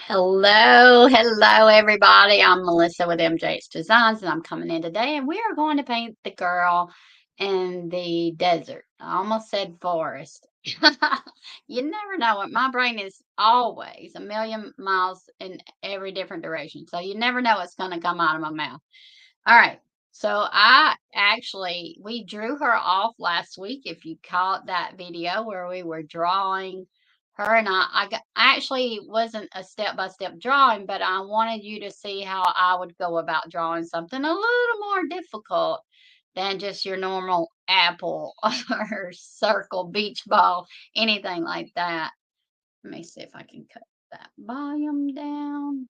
Hello, everybody. I'm Melissa with MJ's Designs, and I'm coming in today, and we are going to paint the girl in the desert. I almost said forest. You never know it. My brain is always a million miles in every different direction, so you never know what's going to come out of my mouth. All right. So we drew her off last week. If you caught that video where we were drawing her and I actually wasn't a step by step drawing, but I wanted you to see how I would go about drawing something a little more difficult than just your normal apple or circle, beach ball, anything like that. Let me see if I can cut that volume down.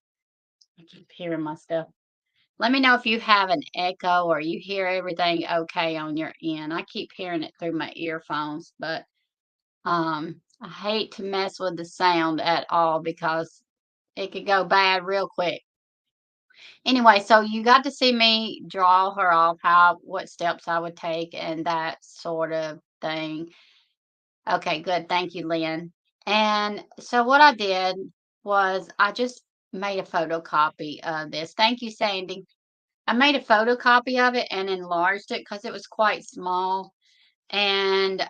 I keep hearing myself. Let me know if you have an echo or you hear everything okay on your end. I keep hearing it through my earphones, but I hate to mess with the sound at all because it could go bad real quick. Anyway, so you got to see me draw her off, how what steps I would take and that sort of thing. Okay, good. Thank you, Lynn. And so what I did was I just made a photocopy of this. Thank you, Sandy. I made a photocopy of it and enlarged it because it was quite small. And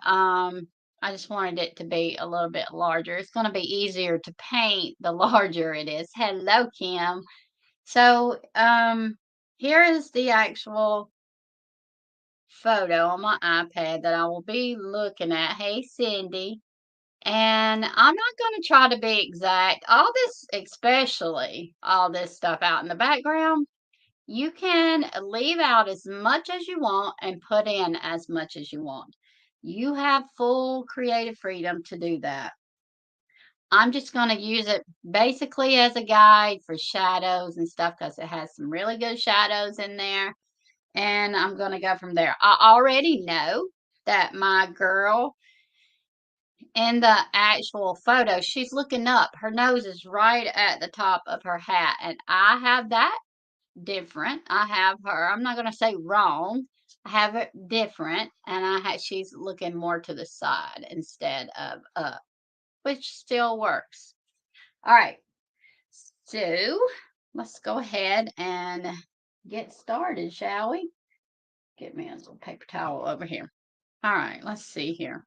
I just wanted it to be a little bit larger. It's going to be easier to paint the larger it is. Hello, Kim. So here is the actual photo on my iPad that I will be looking at. Hey, Cindy. And I'm not going to try to be exact. All this, especially all this stuff out in the background, you can leave out as much as you want and put in as much as you want. You have full creative freedom to do that. I'm just going to use it basically as a guide for shadows and stuff because it has some really good shadows in there. And I'm going to go from there. I already know that my girl in the actual photo, she's looking up. Her nose is right at the top of her hat. And I have that different. I have her. I'm not going to say wrong. I have it different, and she's looking more to the side instead of up, which still works. All right. So let's go ahead and get started, shall we? Get me a little paper towel over here. All right. Let's see here.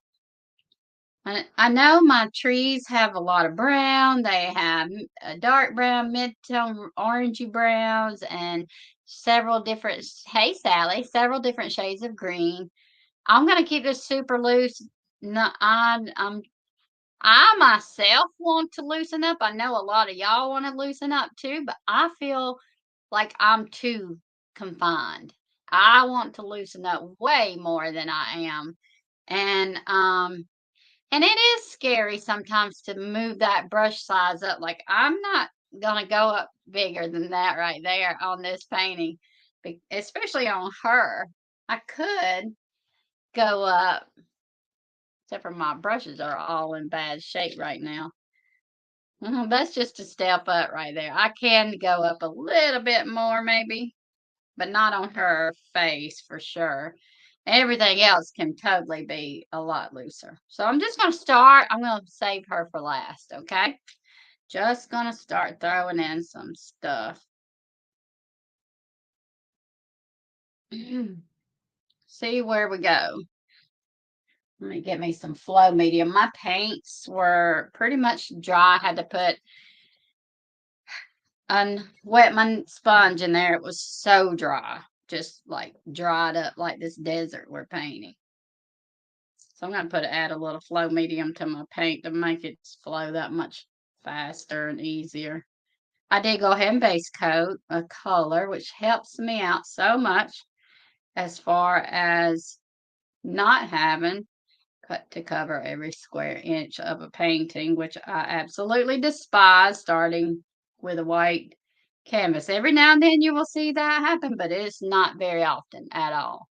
I know my trees have a lot of brown. They have a dark brown, mid-tone orangey browns, and several different, hey Sally, several different shades of green. I'm gonna keep this super loose. No, I myself want to loosen up. I know a lot of y'all want to loosen up too, but I feel like I'm too confined. I want to loosen up way more than I am. And it is scary sometimes to move that brush size up. Like I'm not gonna go up bigger than that right there on this painting, especially on her. I could go up, except for my brushes are all in bad shape right now. That's just a step up right there. I can go up a little bit more maybe, but not on her face for sure. Everything else can totally be a lot looser. So I'm just going to start. I'm going to save her for last, okay? Just going to start throwing in some stuff. See where we go. Let me get me some flow medium. My paints were pretty much dry. I had to put wet my sponge in there. It was so dry, just like dried up like this desert we're painting. So I'm going to add a little flow medium to my paint to make it flow that much faster and easier. I did go ahead and base coat a color, which helps me out so much as far as not having to cover every square inch of a painting, which I absolutely despise starting with a white canvas. Every now and then you will see that happen, but it's not very often at all.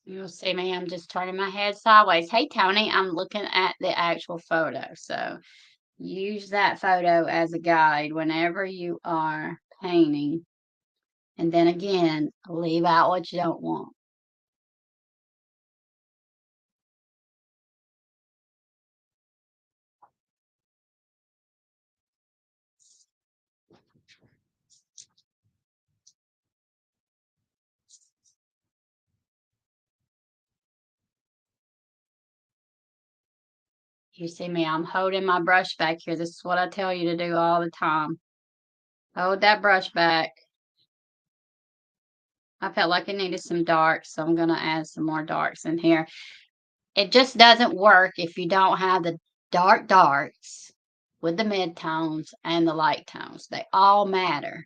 You'll see me, I'm just turning my head sideways. Hey, Tony, I'm looking at the actual photo. So use that photo as a guide whenever you are painting. And then again, leave out what you don't want. You see me, I'm holding my brush back here. This is what I tell you to do all the time. Hold that brush back. I felt like it needed some darks, so I'm going to add some more darks in here. It just doesn't work if you don't have the darks with the midtones and the light tones. They all matter.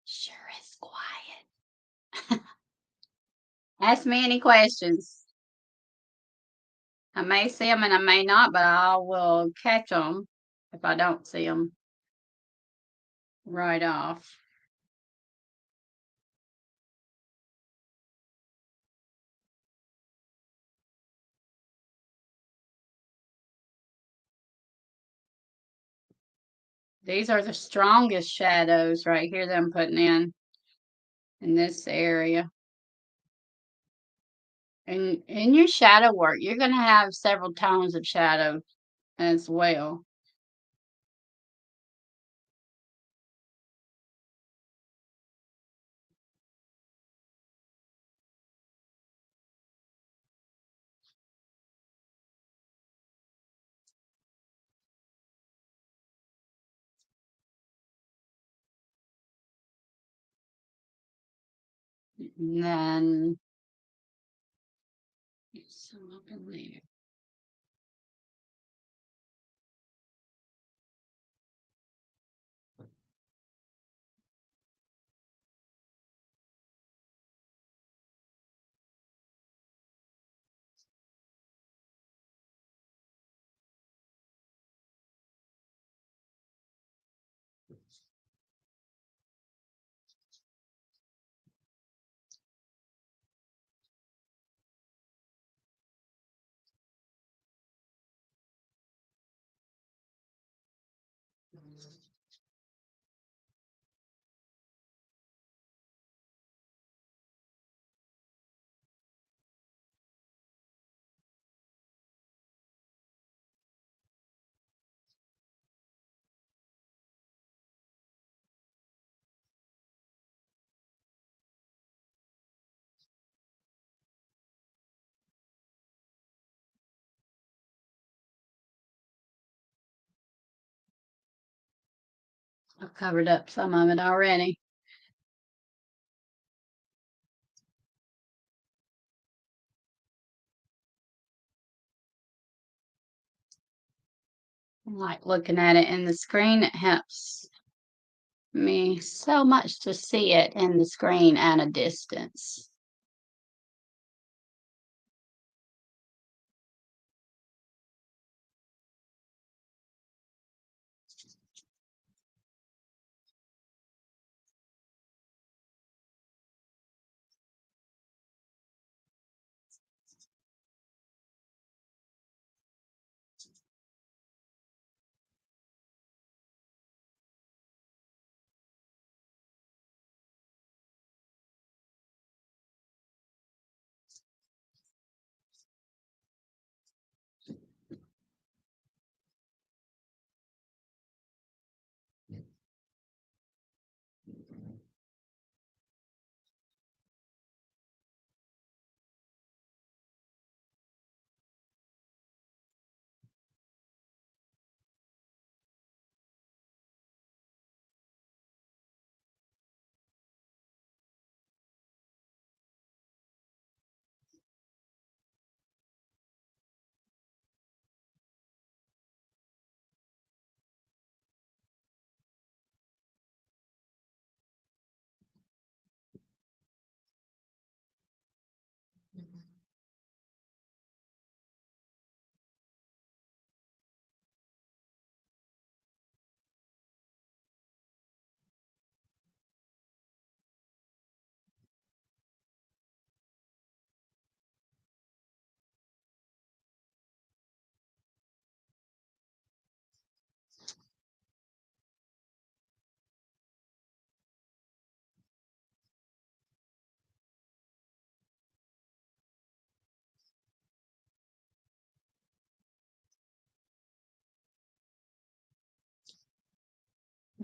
Sure is quiet. Ask me any questions. I may see them and I may not, but I will catch them if I don't see them right off. These are the strongest shadows right here that I'm putting in this area. And in your shadow work, you're going to have several tones of shadow as well. And then some up in there. I've covered up some of it already. I like looking at it in the screen. It helps me so much to see it in the screen at a distance.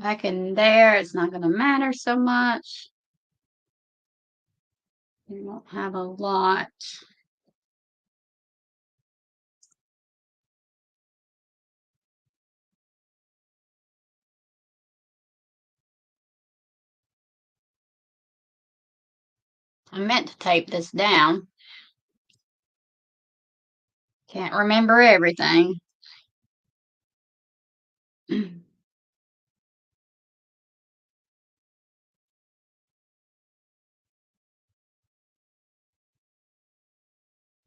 Back in there, it's not going to matter so much. You won't have a lot. I meant to tape this down. Can't remember everything.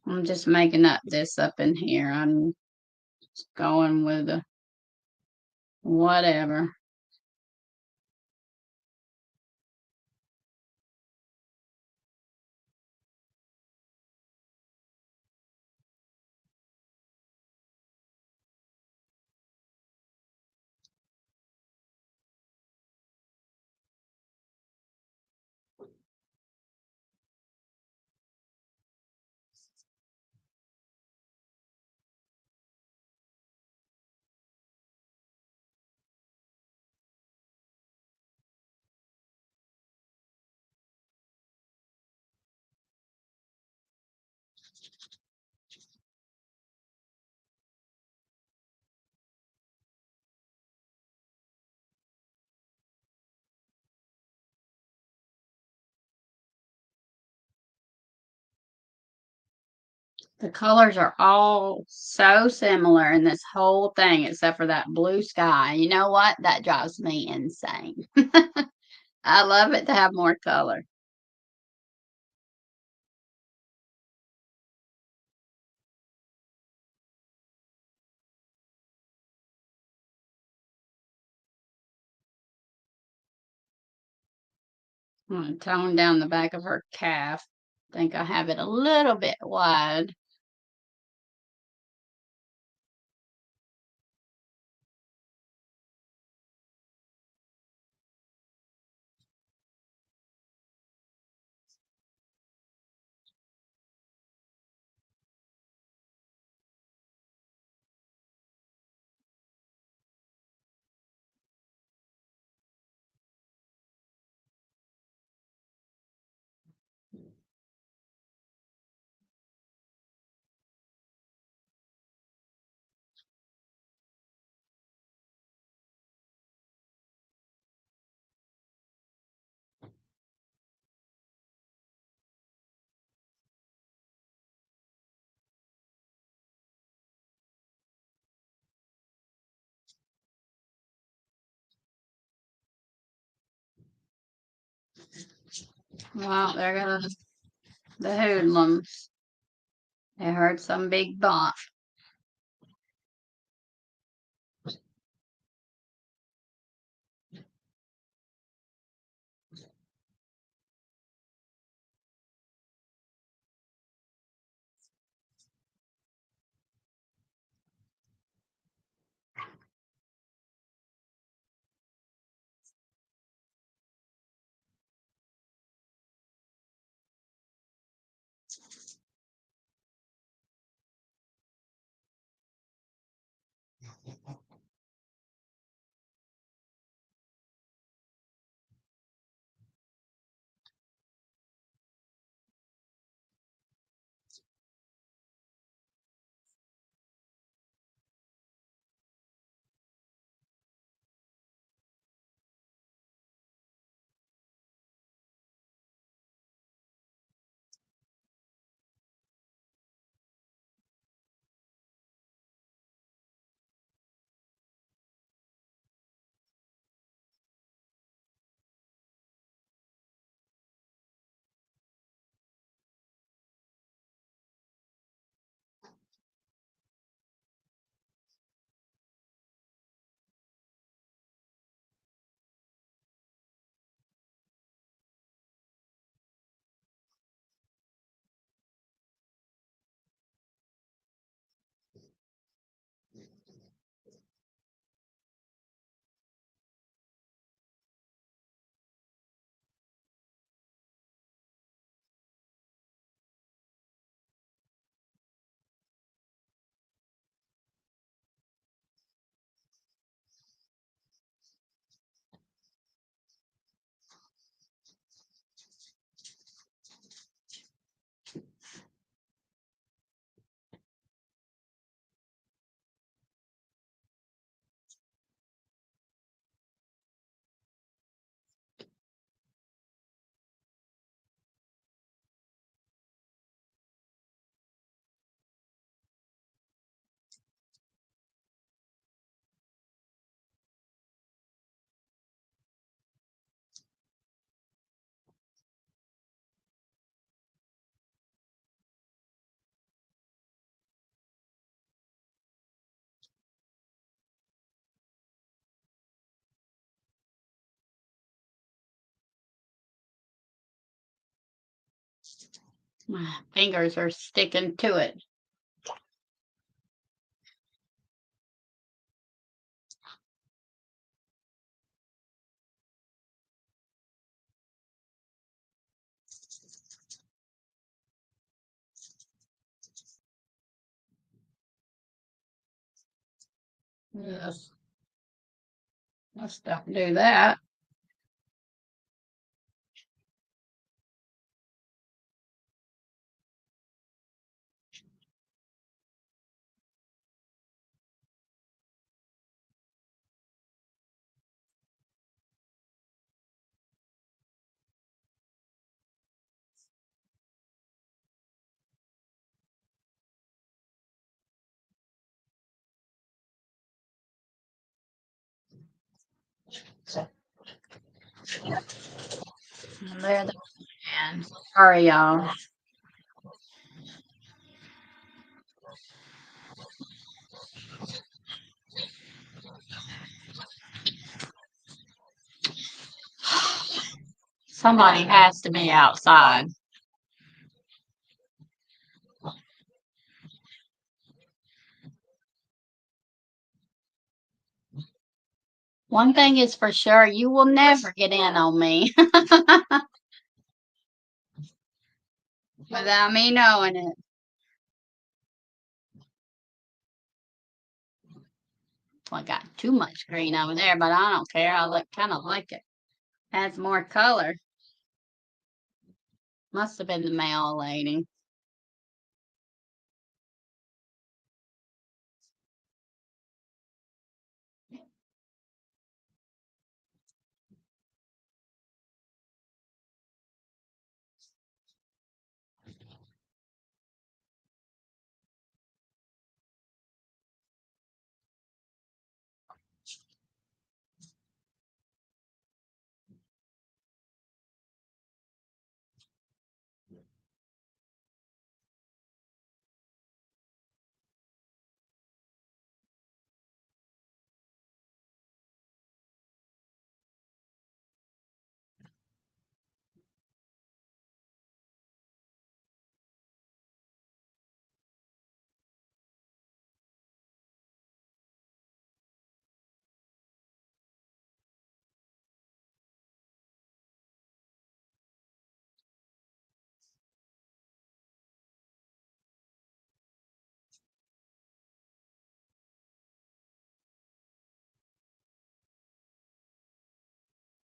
I'm just making up this up in here. I'm just going with the whatever. The colors are all so similar in this whole thing, except for that blue sky. You know what? That drives me insane. I love it to have more color. I'm going to tone down the back of her calf. I think I have it a little bit wide. Well, there goes the hoodlums. They heard some big bump. My fingers are sticking to it. Yes. Let's don't do that. And there they can. Sorry, y'all. Somebody has to be outside. One thing is for sure, you will never get in on me without me knowing it. Well, I got too much green over there, but I don't care. I look kind of like it. Adds more color. Must have been the mail lady.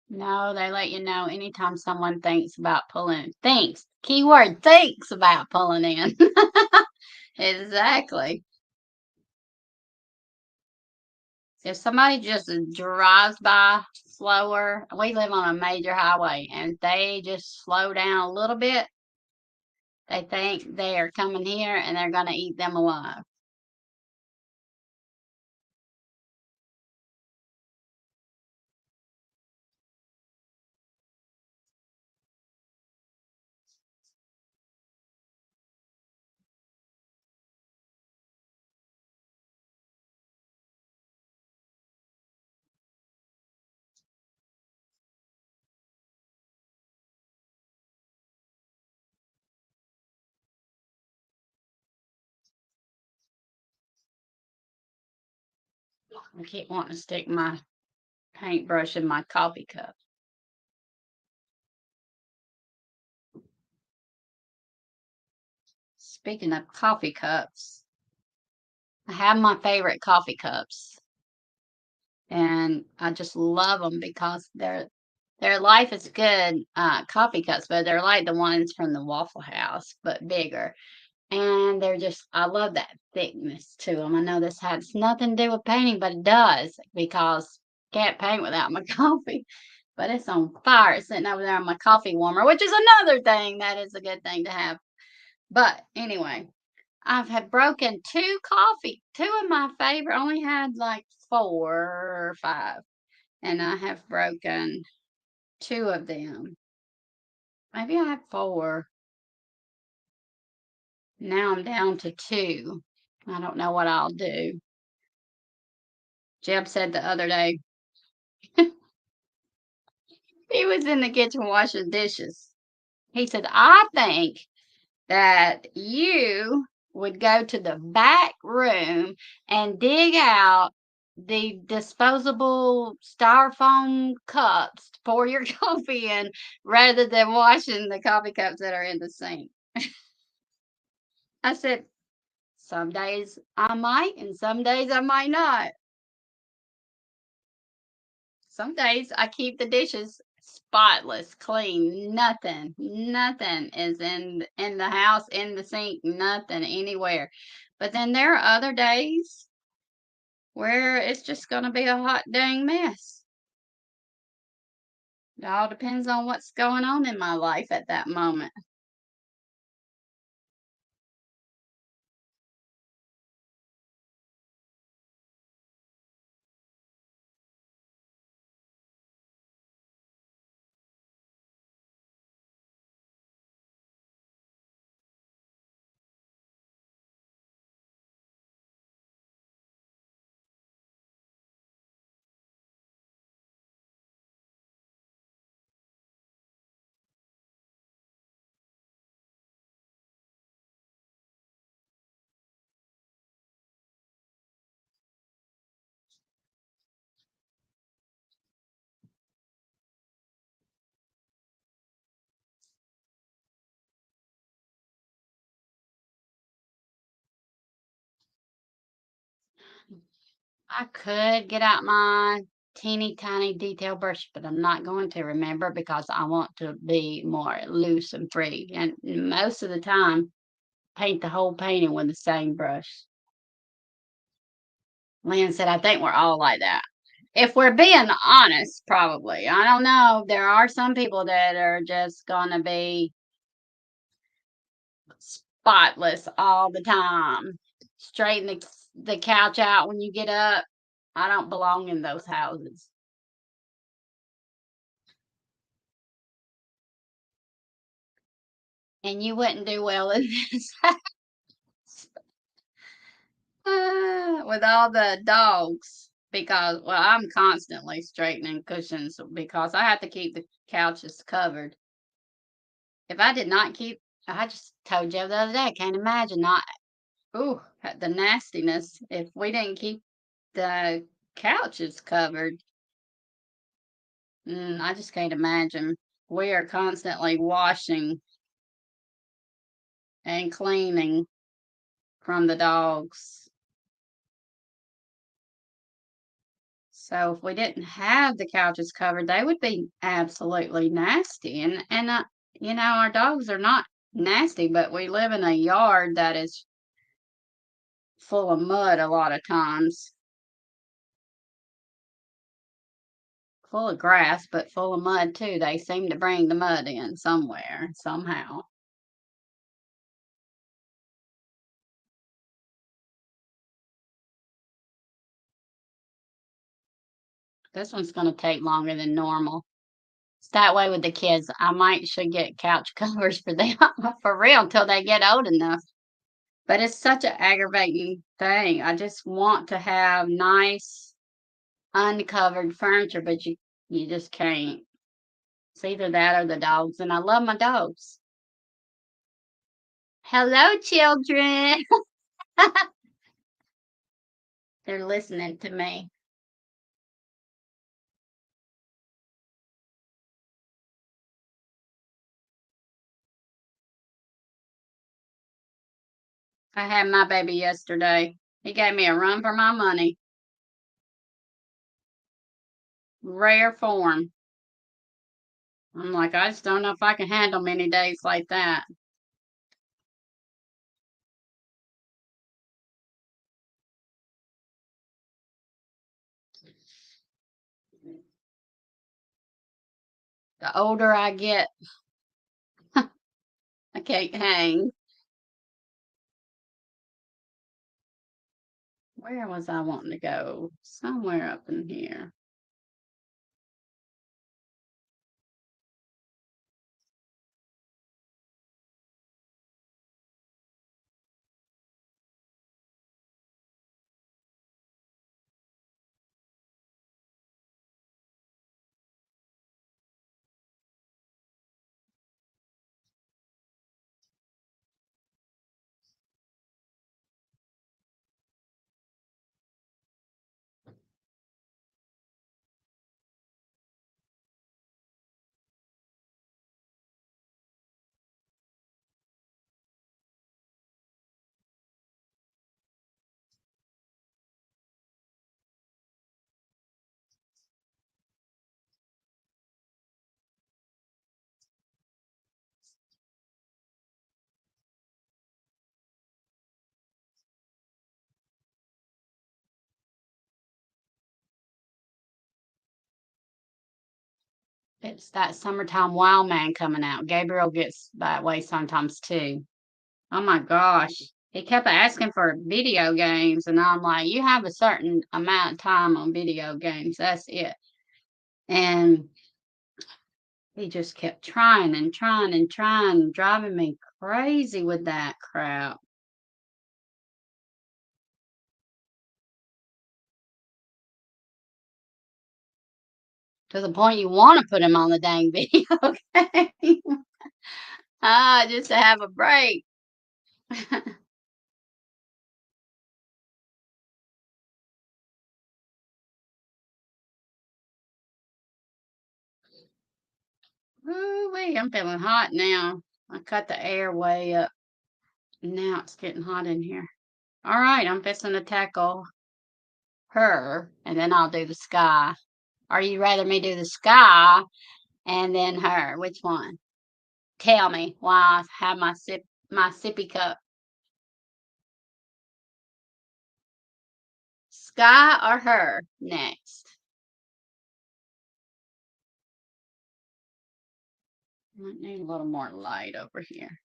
No, they let you know anytime someone thinks about pulling. Thinks. Keyword thinks about pulling in. Exactly. If somebody just drives by slower, we live on a major highway, and they just slow down a little bit, they think they are coming here and they're going to eat them alive. I keep wanting to stick my paintbrush in my coffee cup. Speaking of coffee cups, I have my favorite coffee cups, and I just love them because their life is good coffee cups, but they're like the ones from the Waffle House, but bigger. And they're just, I love that thickness to them. I know this has nothing to do with painting, but it does because can't paint without my coffee. But it's on fire. It's sitting over there on my coffee warmer, which is another thing that is a good thing to have. But anyway, I've had broken two of my favorite, only had like 4 or 5, and I have broken two of them. Maybe I had 4. Now I'm down to 2. I don't know what I'll do. Jeb said the other day, he was in the kitchen washing dishes. He said, I think that you would go to the back room and dig out the disposable styrofoam cups to pour your coffee in rather than washing the coffee cups that are in the sink. I said, some days I might, and some days I might not. Some days I keep the dishes spotless, clean, nothing is in the house, in the sink, nothing anywhere. But then there are other days where it's just gonna be a hot dang mess. It all depends on what's going on in my life at that moment. I could get out my teeny tiny detail brush, but I'm not going to, remember, because I want to be more loose and free. And most of the time, paint the whole painting with the same brush. Lynn said, I think we're all like that. If we're being honest, probably. I don't know. There are some people that are just going to be spotless all the time. Straighten the couch out when you get up. I don't belong in those houses. And you wouldn't do well in this house with all the dogs because, well, I'm constantly straightening cushions because I have to keep the couches covered. If I did not keep, I just told you the other day, I can't imagine not, ooh, the nastiness. If we didn't keep the couches covered, I just can't imagine. We are constantly washing and cleaning from the dogs. So if we didn't have the couches covered, they would be absolutely nasty. And our dogs are not nasty, but we live in a yard that is full of mud a lot of times. Full of grass, but full of mud too. They seem to bring the mud in somewhere, somehow. This one's gonna take longer than normal. It's that way with the kids. I might should get couch covers for them for real until they get old enough. But it's such an aggravating thing. I just want to have nice uncovered furniture, but you just can't. It's either that or the dogs, and I love my dogs. Hello, children. They're listening to me. I had my baby yesterday. He gave me a run for my money. Rare form. I'm like, I just don't know if I can handle many days like that. The older I get, I can't hang. Where was I wanting to go? Somewhere up in here. It's that summertime wild man coming out. Gabriel gets that way sometimes too. Oh my gosh. He kept asking for video games, and I'm like, you have a certain amount of time on video games. That's it. And he just kept trying and trying and trying, driving me crazy with that crap. To the point you want to put him on the dang video game. Just to have a break. Ooh wee, I'm feeling hot now. I cut the air way up. Now it's getting hot in here. All right, I'm fixing to tackle her, and then I'll do the sky. Or you rather me do the sky and then her? Which one? Tell me while I have my sippy cup. Sky or her next? I need a little more light over here.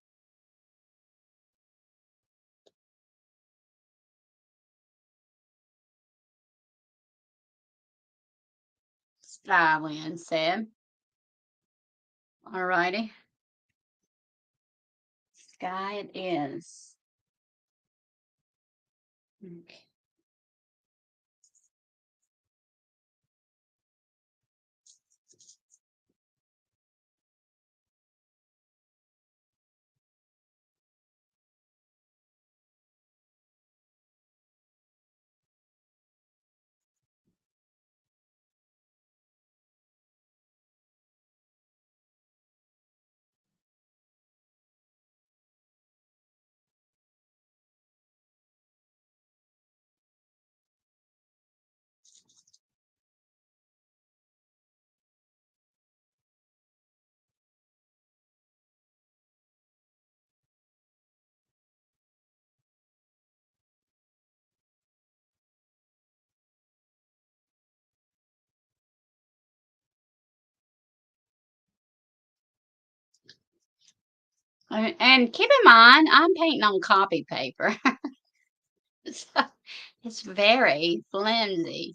Sky Lynn said. All righty. Sky it is. Okay. And keep in mind, I'm painting on copy paper. So it's very flimsy.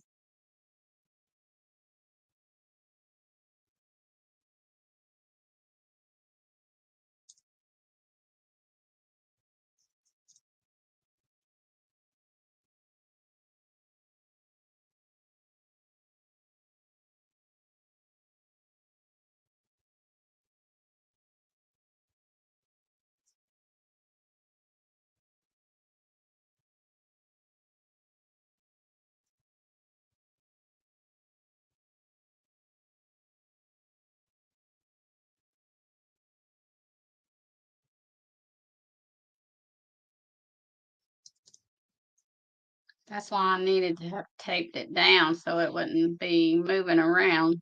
That's why I needed to have taped it down so it wouldn't be moving around,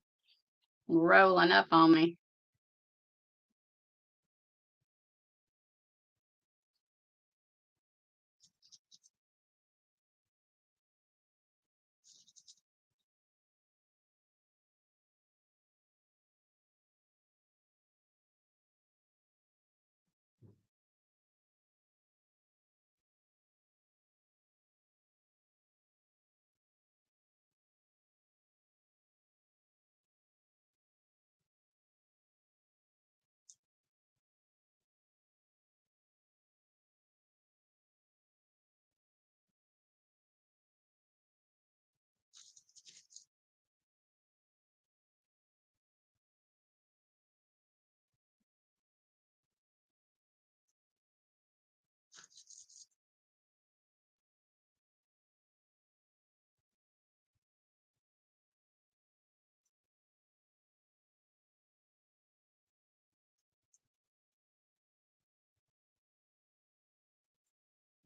rolling up on me.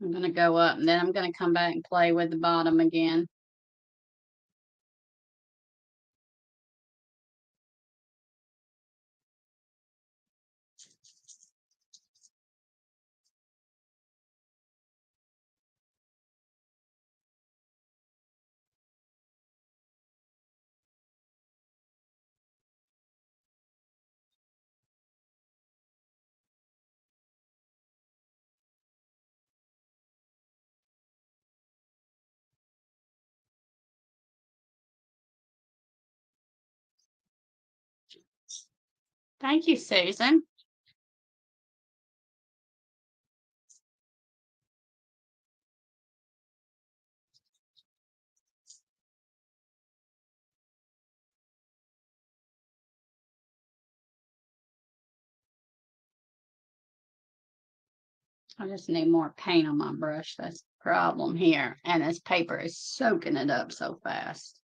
I'm going to go up and then I'm going to come back and play with the bottom again. Thank you, Susan. I just need more paint on my brush. That's the problem here. And this paper is soaking it up so fast.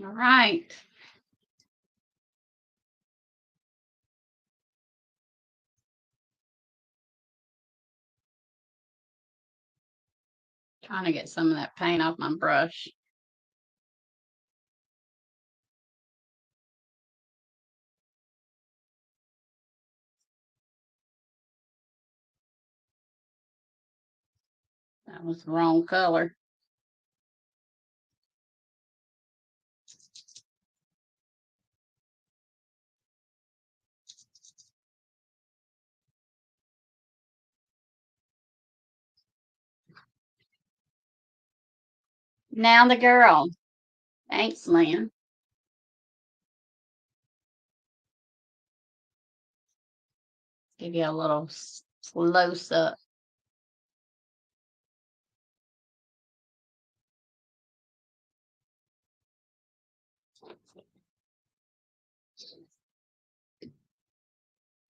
All right. Trying to get some of that paint off my brush. That was the wrong color. Now the girl. Thanks, Lynn. Give you a little close up.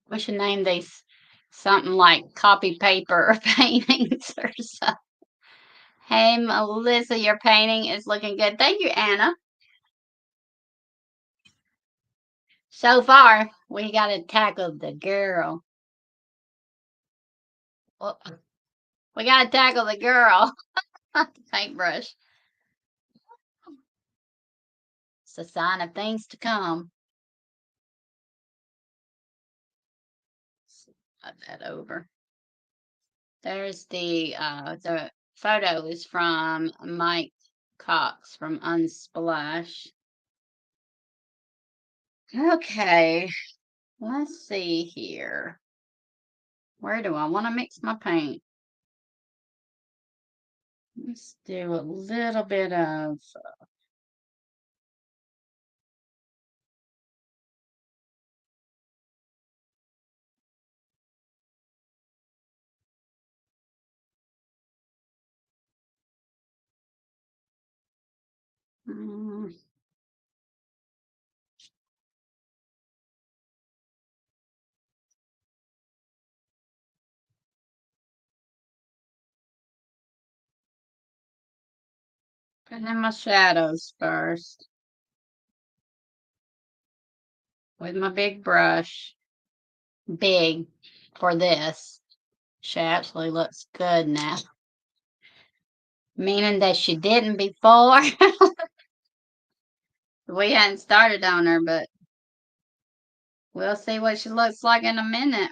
We should name these something like copy paper paintings or something. Hey, Melissa, your painting is looking good. Thank you, Anna. So far, we got to tackle the girl. Well, we got to tackle the girl. Paintbrush. It's a sign of things to come. Slide that over. There's the photo is from Mike Cox from Unsplash. Okay, let's see here. Where do I want to mix my paint? Let's do a little bit of Mm, put in my shadows first with my big brush. Big for this. She actually looks good now. Meaning that she didn't before. We hadn't started on her, but we'll see what she looks like in a minute.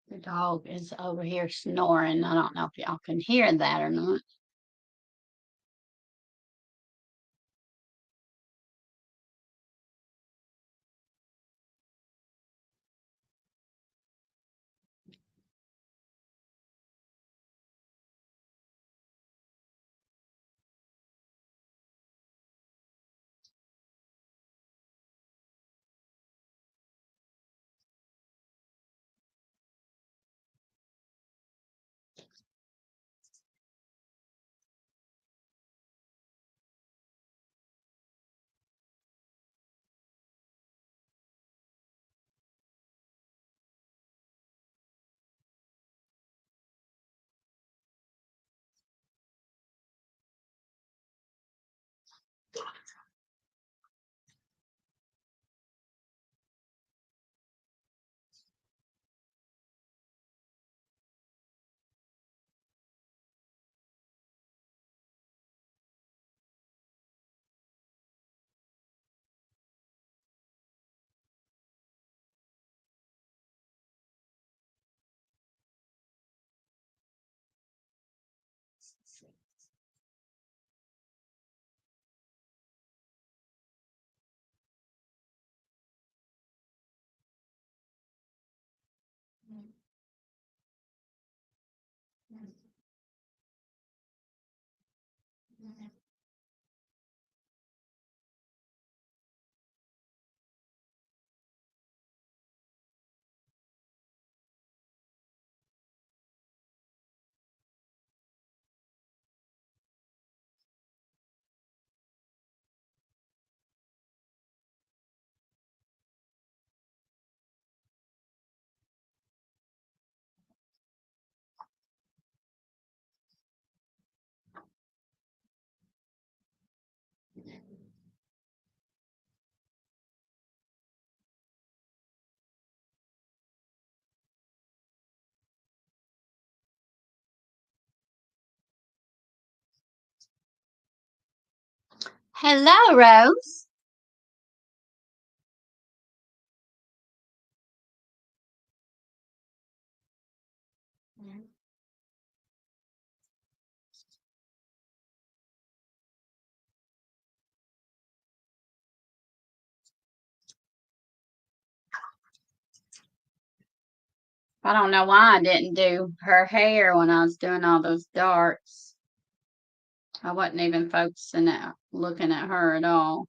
The dog is over here snoring. I don't know if y'all can hear that or not. Hello, Rose. I don't know why I didn't do her hair when I was doing all those darts. I wasn't even focusing at looking at her at all.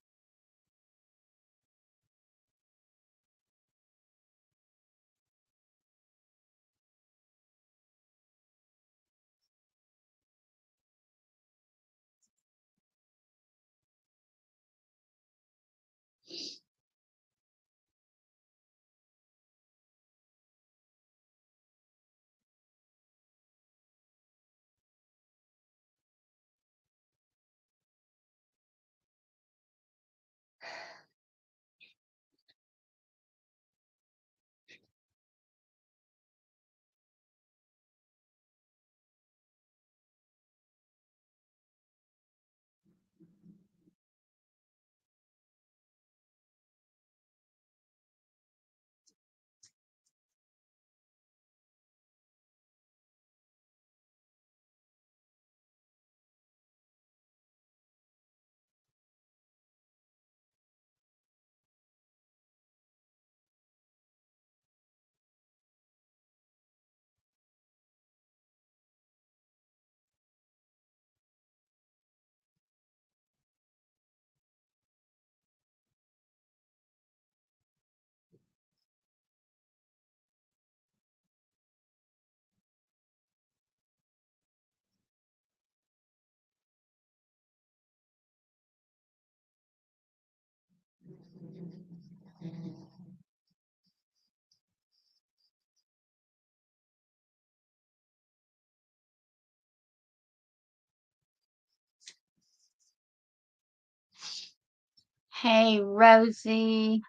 Hey, Rosie.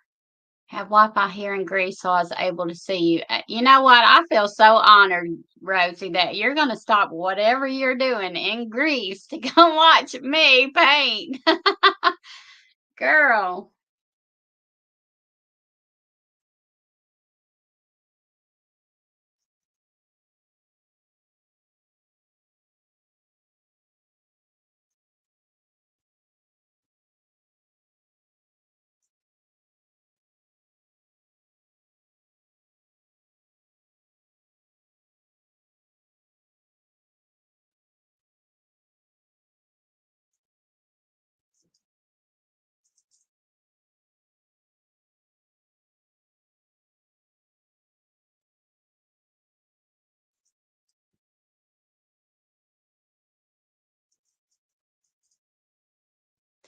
Have Wi-Fi here in Greece, so I was able to see you. You know what? I feel so honored, Rosie, that you're going to stop whatever you're doing in Greece to come watch me paint. Girl,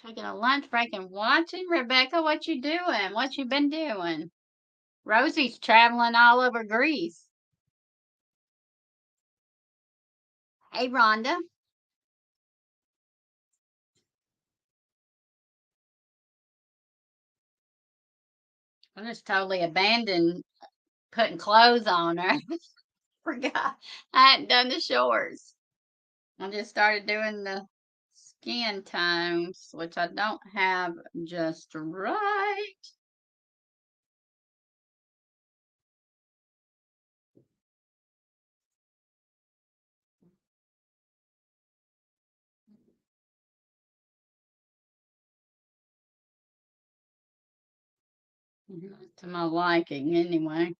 taking a lunch break and watching. Rebecca, what you doing? What you been doing? Rosie's traveling all over Greece. Hey, Rhonda. I just totally abandoned putting clothes on her. Forgot I hadn't done the shorts. I just started doing the skin tones, which I don't have just right. To my liking, anyway.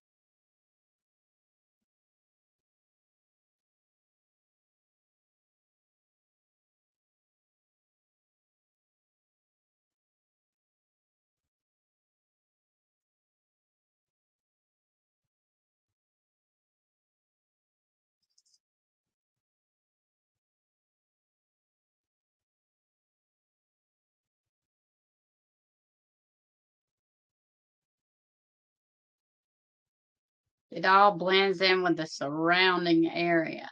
It all blends in with the surrounding area.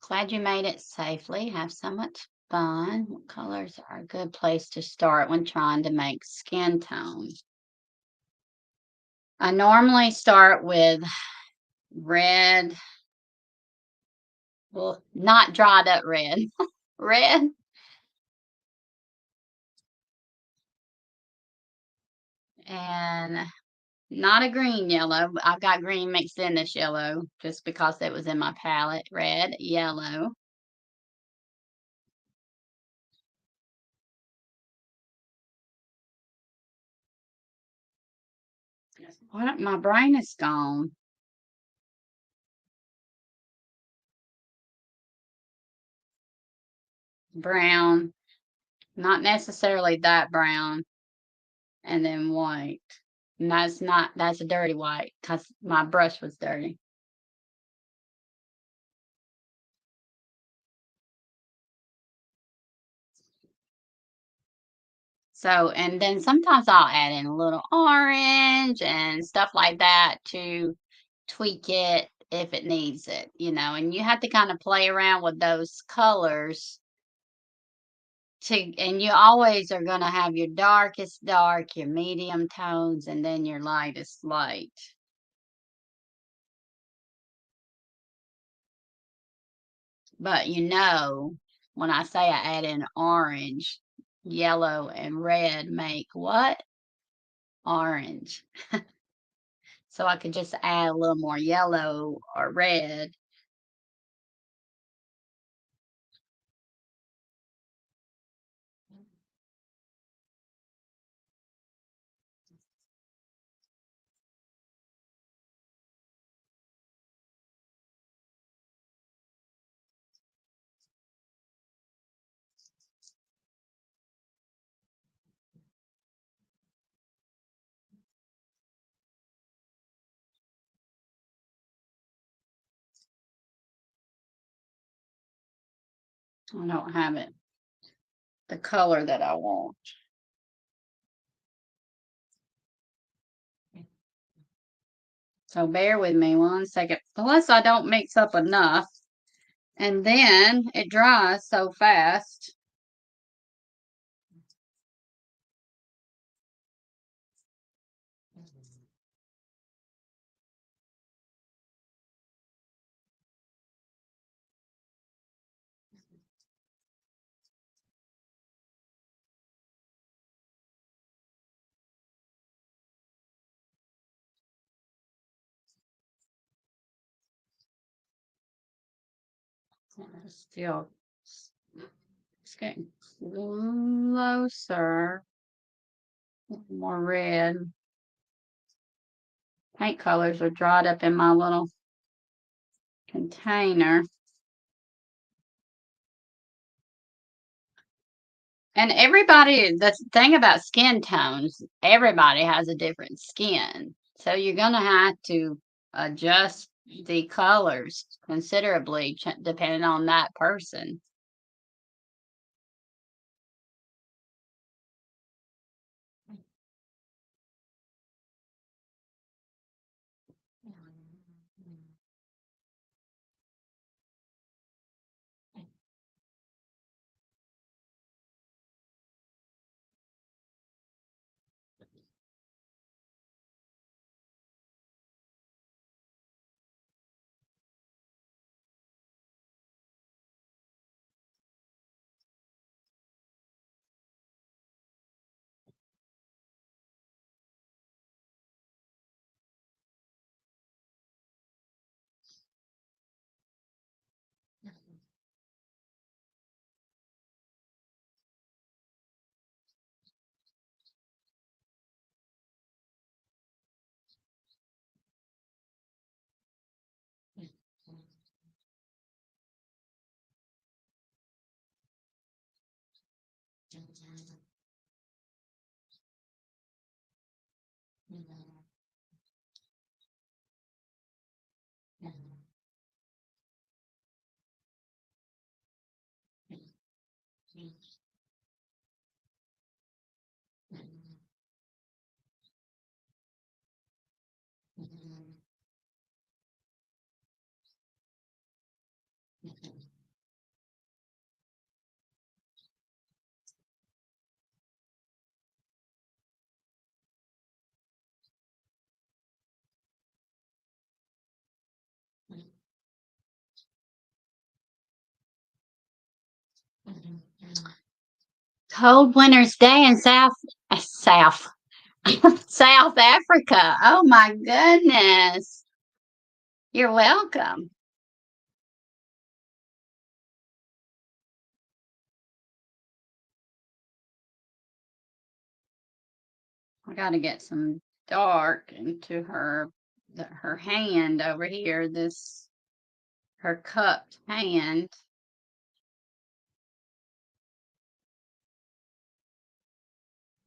Glad you made it safely. Have so much fun. What colors are a good place to start when trying to make skin tone? I normally start with red, Well, not dried up red. Red and not a green yellow. I've got green mixed in this yellow just because it was in my palette. Red, yellow. What? My brain is gone. Brown, not necessarily that brown, and then white. And that's not, that's a dirty white because my brush was dirty. So, and then sometimes I'll add in a little orange and stuff like that to tweak it if it needs it, and you have to kind of play around with those colors and you always are going to have your darkest dark, your medium tones, and then your lightest light. But when I say I add in orange, yellow, and red make what? Orange. So I could just add a little more yellow or red. I don't have it the color that I want. So bear with me 1 second. Plus, I don't mix up enough. And then it dries so fast. Still, it's getting closer. More red. Paint colors are dried up in my little container. And the thing about skin tones, everybody has a different skin. So you're going to have to adjust the colors considerably depending on that person. Cold winter's day in South South Africa. Oh my goodness. You're welcome. I got to get some dark into her hand over here. This her cupped hand,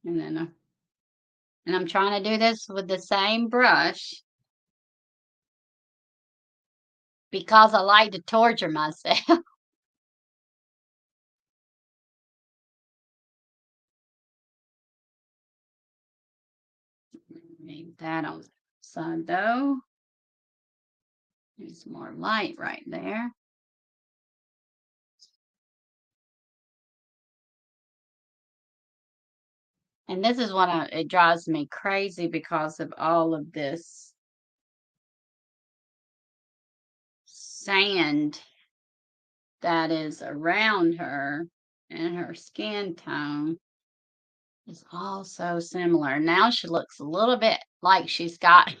and then and I'm trying to do this with the same brush because I like to torture myself. Need that on the side though. There's more light right there. And this is what it drives me crazy because of all of this sand that is around her, and her skin tone is all so similar. Now she looks a little bit like she's got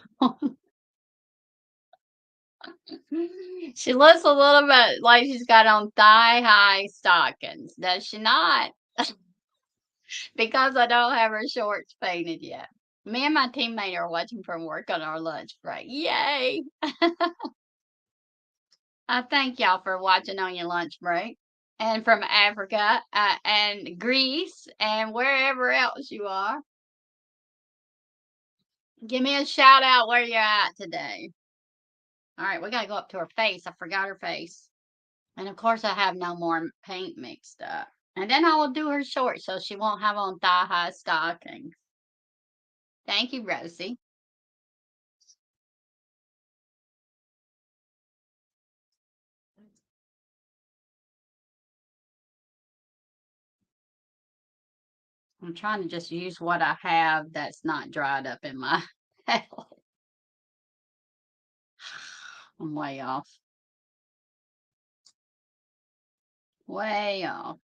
she looks a little bit like she's got on thigh high stockings, does she not? Because I don't have her shorts painted yet. Me and my teammate are watching from work on our lunch break. Yay! I thank y'all for watching on your lunch break. And from Africa and Greece and wherever else you are. Give me a shout out where you're at today. All right, we got to go up to her face. I forgot her face. And of course, I have no more paint mixed up. And then I will do her short so she won't have on thigh high stockings. Thank you, Rosie. I'm trying to just use what I have that's not dried up in my palette. I'm way off. Way off.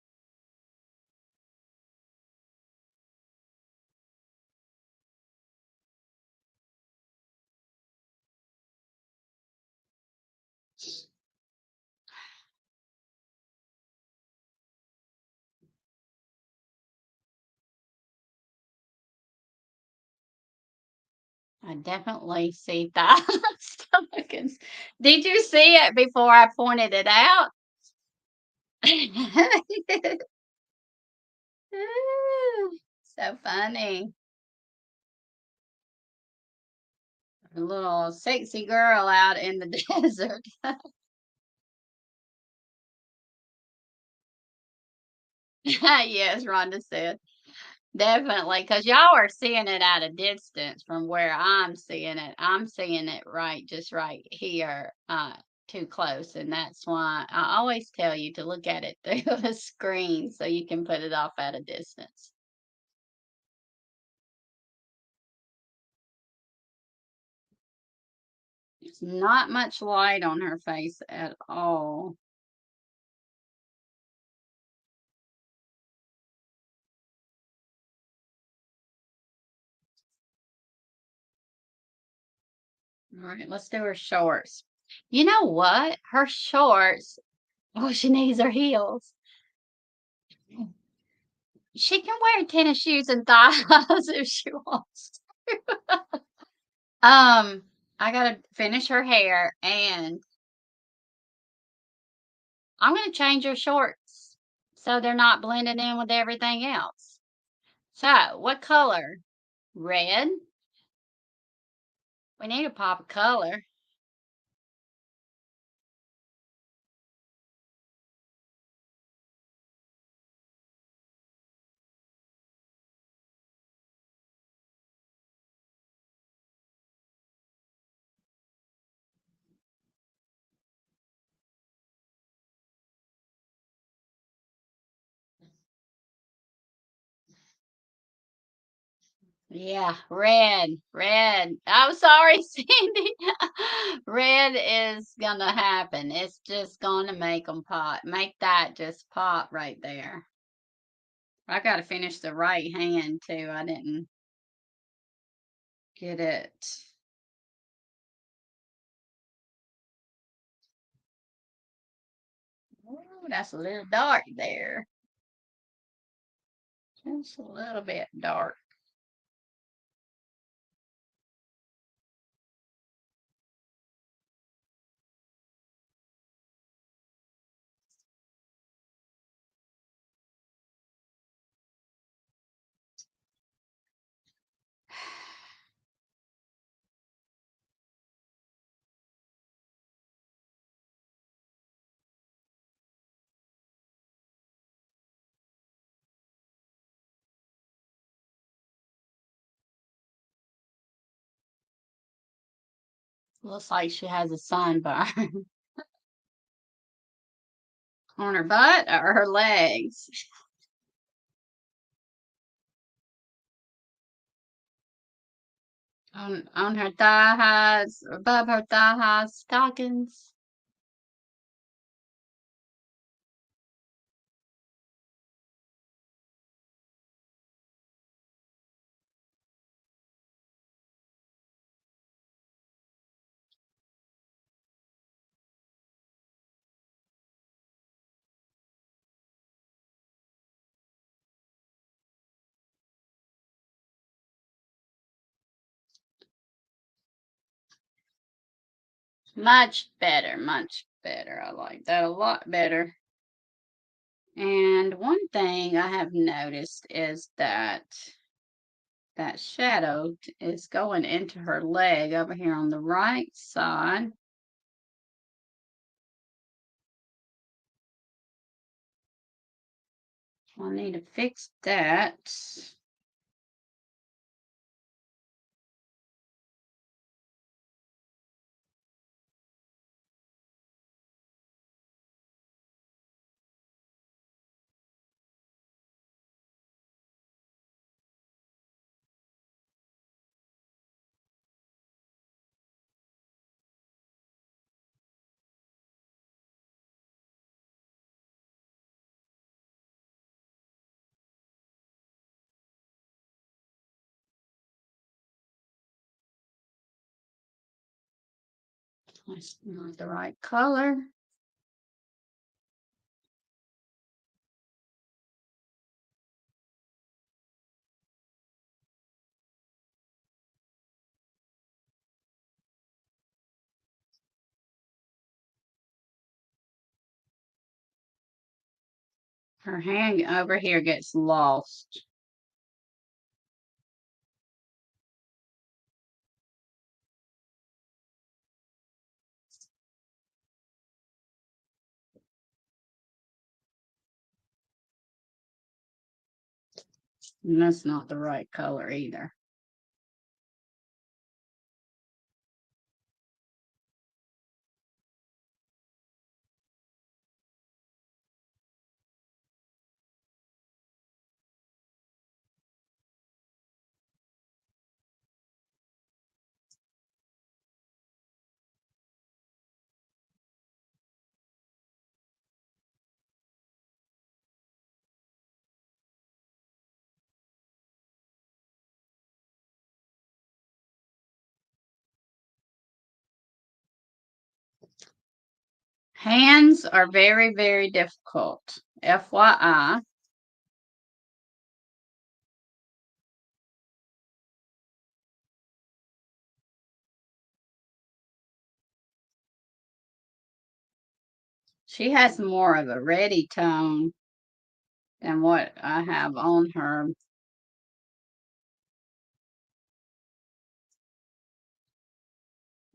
I definitely see thigh stockings. Did you see it before I pointed it out? So funny. A little sexy girl out in the desert. Yes, Rhonda said. Definitely, because y'all are seeing it at a distance from where I'm seeing it. I'm seeing it right, just right here, too close. And that's why I always tell you to look at it through a screen so you can put it off at a distance. There's not much light on her face at all. All right, let's do her shorts. You know what? Her shorts, oh, she needs her heels. She can wear tennis shoes and thighs if she wants. I gotta finish her hair and I'm gonna change her shorts so they're not blending in with everything else. So, what color? Red? We need a pop of color. Yeah, red, red. I'm sorry, Cindy. Red is gonna happen. It's just gonna make them pop. Make that just pop right there. I gotta finish the right hand too. I didn't get it. Ooh, that's a little dark there. Just a little bit dark. Looks like she has a sunburn on her butt or her legs. On her thigh highs, above her thigh high stockings. Much better, much better. I like that a lot better. And one thing I have noticed is that that shadow is going into her leg over here on the right side. I need to fix that. That's not the right color. Her hand over here gets lost. And that's not the right color either. Hands are very, very difficult. FYI. She has more of a reddy tone than what I have on her.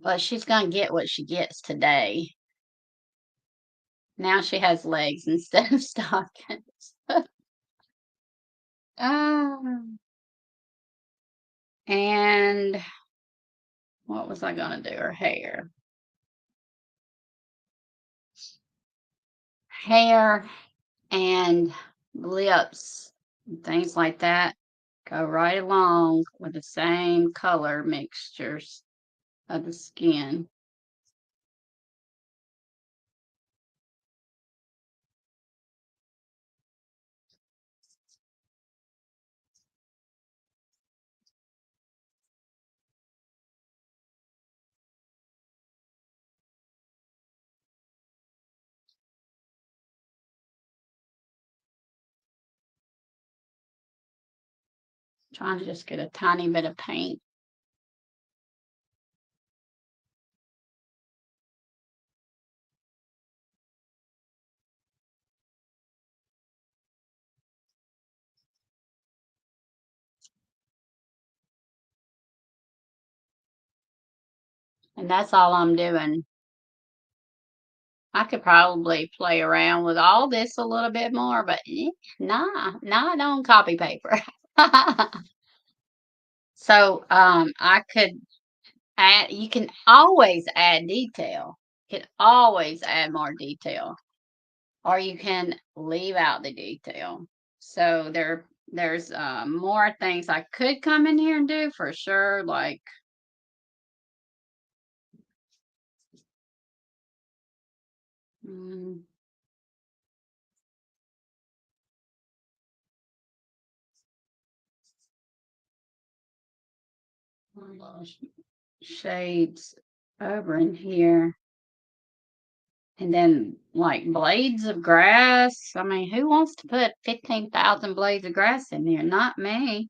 But she's gonna get what she gets today. Now she has legs instead of stockings. Um, and what was I gonna do? Her hair. Hair and lips, and things like that. Go right along with the same color mixtures of the skin. Trying to just get a tiny bit of paint. And that's all I'm doing. I could probably play around with all this a little bit more, but nah, not on copy paper. So, I could add, you can always add detail. You can always add more detail, or you can leave out the detail. So there's more things I could come in here and do for sure, like mm, little shades over in here. And then, like, blades of grass. I mean, who wants to put 15,000 blades of grass in there? Not me.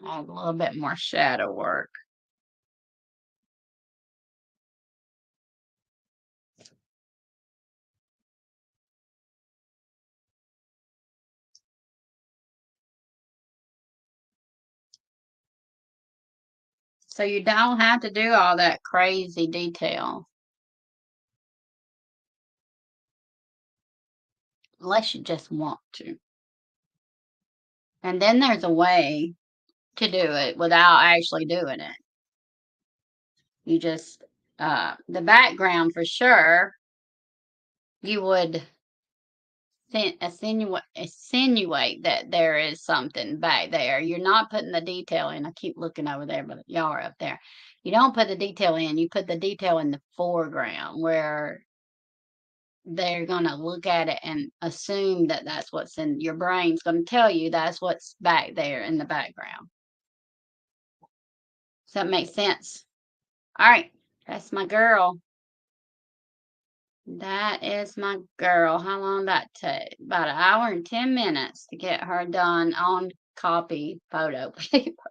A little bit more shadow work. So you don't have to do all that crazy detail unless you just want to. And then there's a way to do it without actually doing it. You just, the background for sure, you would insinuate that there is something back there. You're not putting the detail in. I keep looking over there, but y'all are up there. You don't put the detail in. You put the detail in the foreground where they're going to look at it and assume that that's what's in your brain's going to tell you that's what's back there in the background. Does that make sense? All right. That's my girl. That is my girl. How long did that take? About an hour and 10 minutes to get her done on copy photo paper.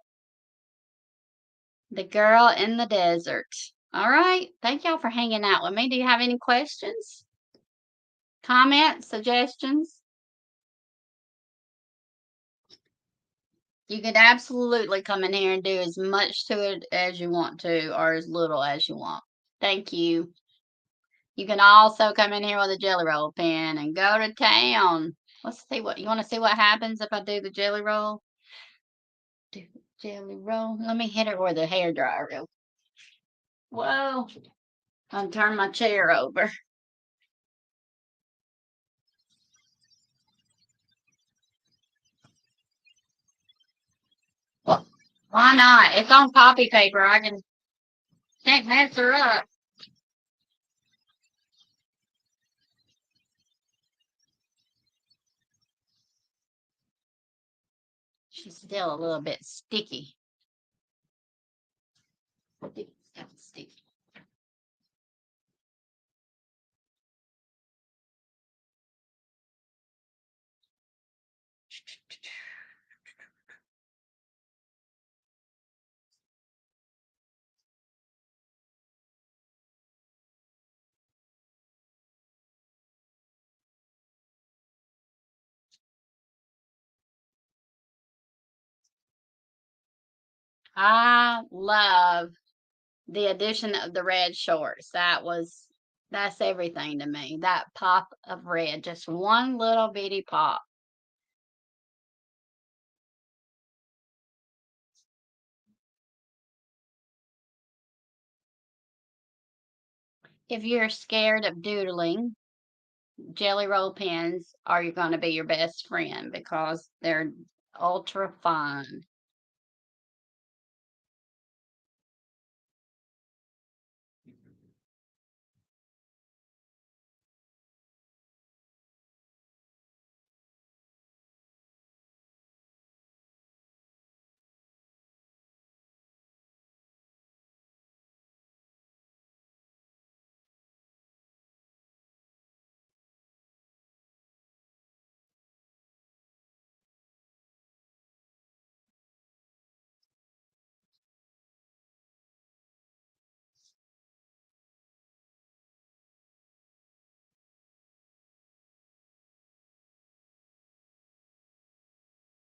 The girl in the desert. All right. Thank y'all for hanging out with me. Do you have any questions, comments, suggestions? You could absolutely come in here and do as much to it as you want to, or as little as you want. Thank you. You can also come in here with a jelly roll pen and go to town. Let's see what you want to see what happens if I do the jelly roll. Do the jelly roll. Let me hit it with a hair dryer real. Whoa! I'll turn my chair over. Well, why not? It's on copy paper. I can't mess her up. She's still a little bit sticky. Sticky. I love the addition of the red shorts. That's everything to me. That pop of red, just one little bitty pop. If you're scared of doodling, Jelly Roll pens are you gonna be your best friend because they're ultra fun.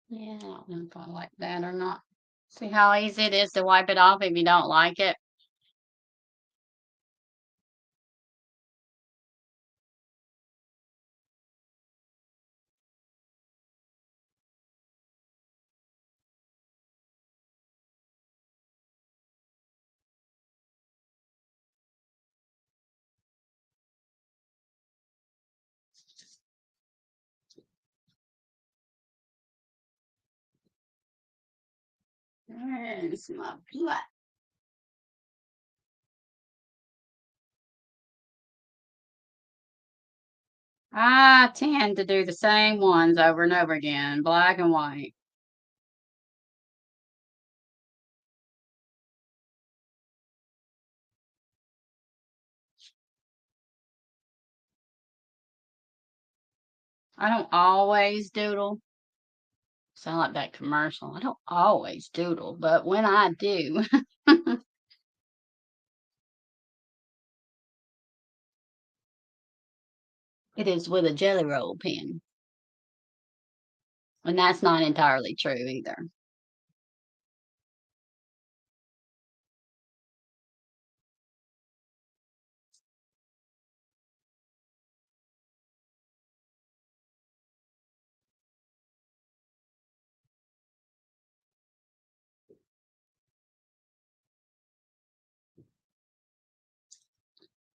Yeah, I don't know if I like that or not. See how easy it is to wipe it off if you don't like it? Where's my plate? I tend to do the same ones over and over again, black and white. I don't always doodle. Sound like that commercial. I don't always doodle, but when I do, it is with a jelly roll pen. And that's not entirely true either.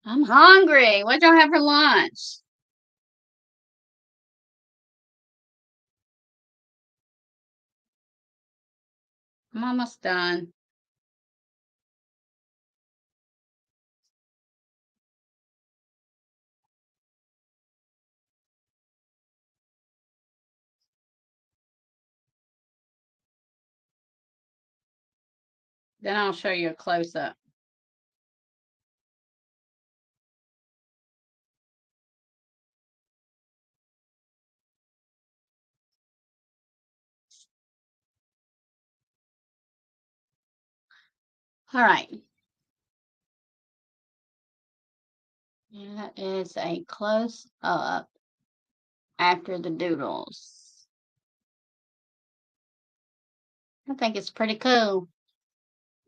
I'm hungry. What y'all have for lunch? I'm almost done. Then I'll show you a close up. All right. That is a close up after the doodles. I think it's pretty cool.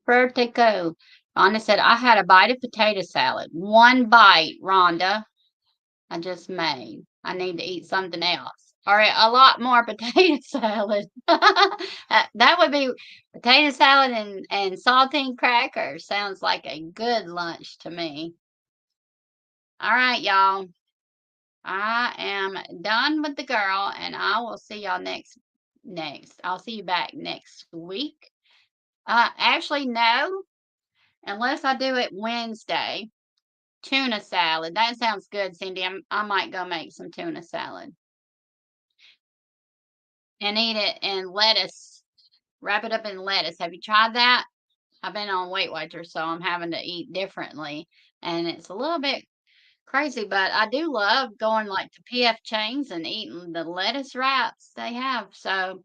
Pretty cool. Rhonda said, I had a bite of potato salad. One bite, Rhonda. I just made. I need to eat something else. All right, a lot more potato salad. That would be potato salad and saltine crackers. Sounds like a good lunch to me. All right, y'all. I am done with the girl, and I will see y'all next. I'll see you back next week. Actually, no, unless I do it Wednesday. Tuna salad. That sounds good, Cindy. I might go make some tuna salad and eat it in lettuce. Wrap it up in lettuce. Have you tried that? I've been on Weight Watchers, so I'm having to eat differently, and it's a little bit crazy, but I do love going like to PF Chang's and eating the lettuce wraps they have. So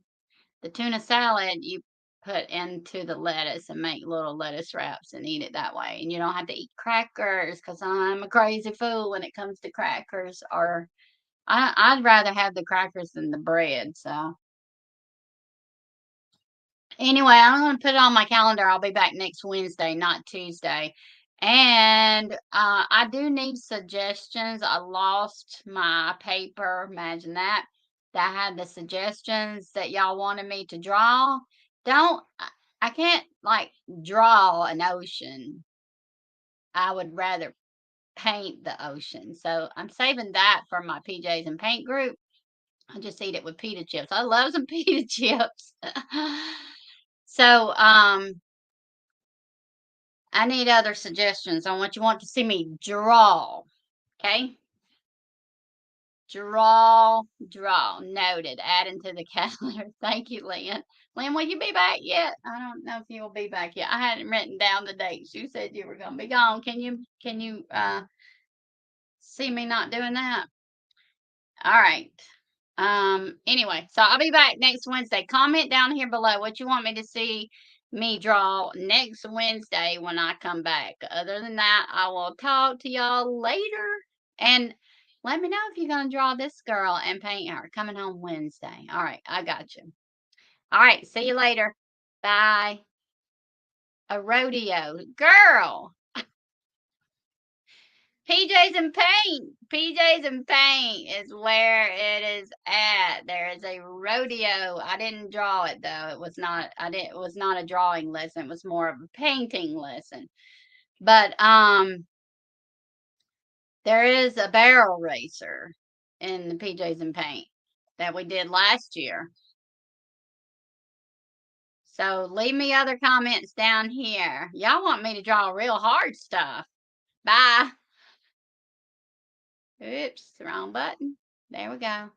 the tuna salad you put into the lettuce and make little lettuce wraps and eat it that way. And you don't have to eat crackers because I'm a crazy fool when it comes to crackers. Or I'd rather have the crackers than the bread. So anyway, I'm going to put it on my calendar. I'll be back next Wednesday, not Tuesday. And I do need suggestions. I lost my paper. Imagine that. That had the suggestions that y'all wanted me to draw. Don't, I can't like draw an ocean. I would rather. paint the ocean. So I'm saving that for my PJs and paint group. I just eat it with pita chips. I love some pita chips. So, I need other suggestions on what you want to see me draw. Okay? Draw. Noted. Adding to the calendar. Thank you, Lynn. Lynn, will you be back yet? I don't know if you'll be back yet. I hadn't written down the dates. You said you were gonna be gone. Can you see me not doing that? All right. Anyway, so I'll be back next Wednesday. Comment down here below what you want me to see me draw next Wednesday when I come back. Other than that, I will talk to y'all later. And let me know if you're going to draw this girl and paint her coming home Wednesday. All right, I got you. All right, see you later. Bye. A rodeo. Girl. PJs and paint. PJs and paint is where it is at. There is a rodeo. I didn't draw it though. It was not a drawing lesson. It was more of a painting lesson. But there is a barrel racer in the PJs and paint that we did last year. So leave me other comments down here. Y'all want me to draw real hard stuff. Bye. Oops, wrong button. There we go.